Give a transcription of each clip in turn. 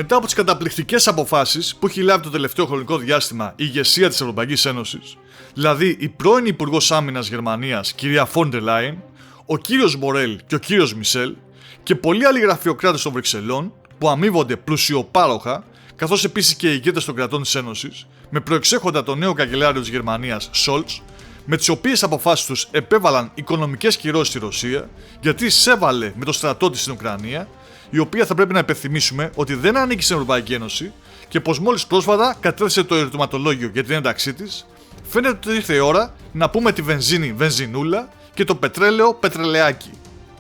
Μετά από τις καταπληκτικές αποφάσεις που έχει λάβει το τελευταίο χρονικό διάστημα η ηγεσία της Ευρωπαϊκής Ένωσης, δηλαδή η πρώην Υπουργός Άμυνας Γερμανίας, κυρία Φόντερ Λάιεν, ο κύριος Μπορέλ και ο κύριος Μισελ και πολλοί άλλοι γραφειοκράτες των Βρυξελών που αμείβονται πλουσιοπάροχα, καθώς επίσης και οι ηγέτες των κρατών της Ένωσης, με προεξέχοντα τον νέο καγκελάριο της Γερμανίας, Σόλτς, με τις οποίες αποφάσεις τους επέβαλαν οικονομικές κυρώσεις στη Ρωσία, γιατί εισέβαλε με το στρατό της στην Ουκρανία, η οποία θα πρέπει να υπενθυμίσουμε ότι δεν ανήκει στην Ευρωπαϊκή Ένωση και πως μόλις πρόσφατα κατέθεσε το ερωτηματολόγιο για την ένταξή της, φαίνεται ότι ήρθε η ώρα να πούμε τη βενζίνη βενζινούλα και το πετρέλαιο πετρελαιάκι.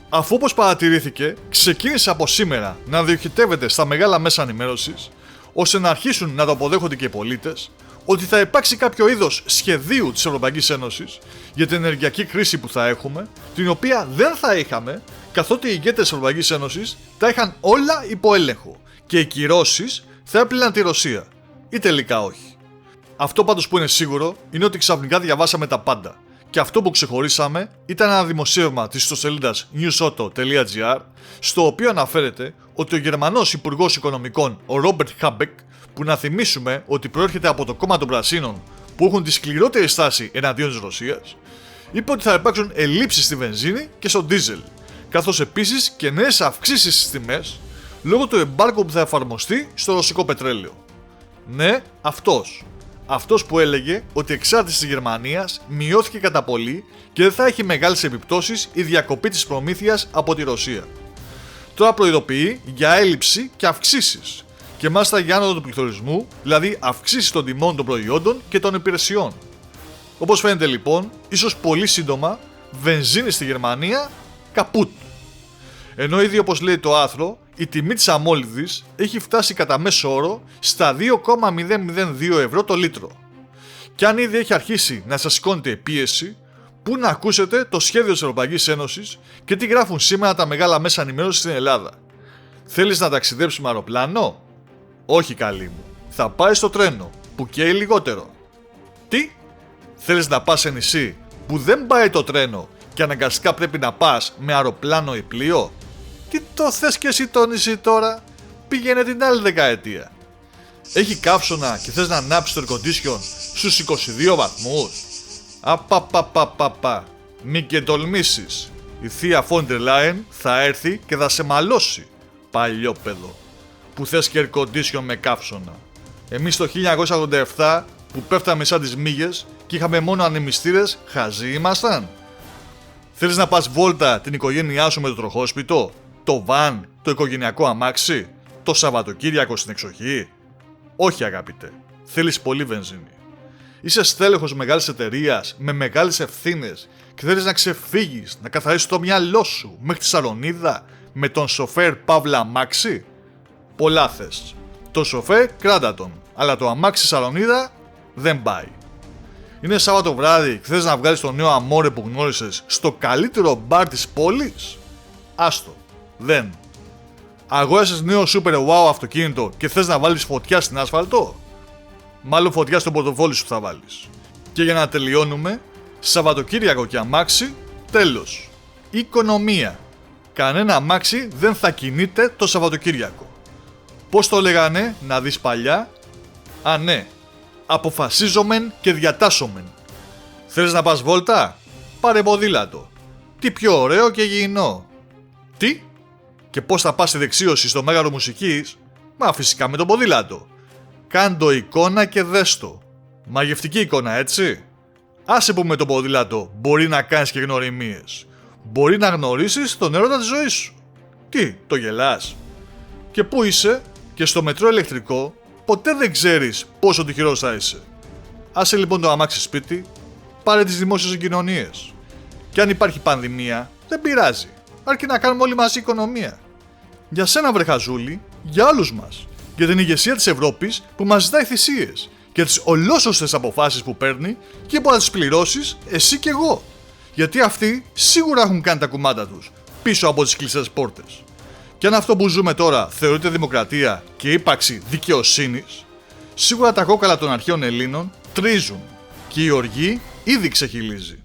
Αφού όπως παρατηρήθηκε, ξεκίνησε από σήμερα να διοχετεύεται στα μεγάλα μέσα ενημέρωσης, ώστε να αρχίσουν να το αποδέχονται και οι πολίτες, ότι θα υπάρξει κάποιο είδος σχεδίου της Ευρωπαϊκής Ένωσης για την ενεργειακή κρίση που θα έχουμε, την οποία δεν θα είχαμε, καθότι οι ηγέτες της Ευρωπαϊκής Ένωσης τα είχαν όλα υπό έλεγχο και οι κυρώσεις θα έπλυναν τη Ρωσία. Ή τελικά όχι. Αυτό πάντως που είναι σίγουρο είναι ότι ξαφνικά διαβάσαμε τα πάντα. Και αυτό που ξεχωρίσαμε ήταν ένα δημοσίευμα της ιστοσελίδας newsauto.gr, στο οποίο αναφέρεται ότι ο Γερμανός Υπουργός Οικονομικών, ο Ρόμπερτ Χάμπεκ, που να θυμίσουμε ότι προέρχεται από το κόμμα των Πρασίνων που έχουν τη σκληρότερη στάση εναντίον της Ρωσίας, είπε ότι θα υπάρξουν ελλείψεις στη βενζίνη και στο ντίζελ, καθώς επίσης και νέες αυξήσεις στις τιμές λόγω του εμπάργκου που θα εφαρμοστεί στο ρωσικό πετρέλαιο. Ναι, αυτός που έλεγε ότι η εξάρτηση της Γερμανίας μειώθηκε κατά πολύ και δεν θα έχει μεγάλες επιπτώσεις η διακοπή της προμήθειας από τη Ρωσία. Τώρα προειδοποιεί για έλλειψη και αυξήσεις, και μάλιστα για άνοδο του πληθωρισμού, δηλαδή αυξήσεις των τιμών των προϊόντων και των υπηρεσιών. Όπως φαίνεται λοιπόν, ίσως πολύ σύντομα, βενζίνη στη Γερμανία καπούτ. Ενώ ήδη όπως λέει το άρθρο, η τιμή της αμόλυδης έχει φτάσει κατά μέσο όρο στα 2,002 ευρώ το λίτρο. Και αν ήδη έχει αρχίσει να σας σηκώνεται πίεση, πού να ακούσετε το σχέδιο της Ευρωπαϊκής Ένωσης και τι γράφουν σήμερα τα μεγάλα μέσα ενημέρωσης στην Ελλάδα. Θέλεις να ταξιδέψεις με αεροπλάνο? Όχι καλή μου, θα πάει στο τρένο που καίει λιγότερο. Τι? Θέλεις να πας σε νησί που δεν πάει το τρένο και αναγκαστικά πρέπει να πας με αεροπλάνο ή πλοίο? Τι το θες και εσύ το νησί τώρα? Πήγαινε την άλλη δεκαετία. Έχει καύσωνα και θες να ανάψεις το air condition στους 22 βαθμούς? Απαπαπαπαπα, μη και τολμήσεις. Η θεία Φόντερ Λάιεν θα έρθει και θα σε μαλώσει, παλιόπαιδο, που θες και air condition με καύσωνα. Εμείς το 1987 που πέφταμε σαν τις μύγες και είχαμε μόνο ανεμιστήρες, χαζοί ήμασταν. Θέλεις να πας βόλτα την οικογένειά σου με το τροχόσπιτο, το βαν, το οικογενειακό αμάξι, το Σαββατοκύριακο στην εξοχή? Όχι αγαπητέ, θέλεις πολύ βενζίνη. Είσαι στέλεχος μεγάλης εταιρείας με μεγάλες ευθύνες και θέλεις να ξεφύγεις, να καθαρίσεις το μυαλό σου μέχρι τη Σαλονίδα με τον σοφέρ Παύλα αμάξι? Πολλά θες. Το σοφέρ κράτα τον, αλλά το αμάξι Σαλονίδα δεν πάει. Είναι Σάββατο βράδυ και θες να βγάλεις το νέο αμόρε που γνώρισες στο καλύτερο μπαρ της πόλης? Άστο, δεν. Αγόρασες νέο super wow αυτοκίνητο και θες να βάλεις φωτιά στην άσφαλτο? Μάλλον φωτιά στο πορτοφόλι σου θα βάλεις. Και για να τελειώνουμε, Σαββατοκύριακο και αμάξι, τέλος. Οικονομία. Κανένα αμάξι δεν θα κινείται το Σαββατοκύριακο. Πώς το λέγανε να δεις παλιά? Α ναι, αποφασίζομεν και διατάσσομεν. Θέλεις να πας βόλτα? Πάρε ποδήλατο. Τι πιο ωραίο και υγιεινό. Τι? Και πώς θα πας στη δεξίωση στο Μέγαρο Μουσικής? Μα φυσικά με το ποδήλατο. Κάντο εικόνα και δέστο. Μαγευτική εικόνα, έτσι? Άσε που με το ποδήλατο μπορεί να κάνεις και γνωριμίες. Μπορεί να γνωρίσεις τον έρωτα της ζωής σου. Τι, το γελάς? Και πού είσαι? Και στο μετρό ηλεκτρικό ποτέ δεν ξέρεις πόσο τυχερός θα είσαι. Άσε λοιπόν το αμάξι σπίτι, πάρε τις δημόσιες συγκοινωνίες. Και αν υπάρχει πανδημία, δεν πειράζει. Αρκεί να κάνουμε όλοι μαζί οικονομία. Για σένα βρε χαζούλη, για όλους μας. Για την ηγεσία της Ευρώπης που μας ζητάει θυσίες. Για τις ολόσωστες αποφάσεις που παίρνει και που θα τις πληρώσεις εσύ και εγώ. Γιατί αυτοί σίγουρα έχουν κάνει τα κουμάντα τους πίσω από τις κλειστές πόρτες. Και αν αυτό που ζούμε τώρα θεωρείται δημοκρατία και ύπαρξη δικαιοσύνης, σίγουρα τα κόκαλα των αρχαίων Ελλήνων τρίζουν και η οργή ήδη ξεχυλίζει.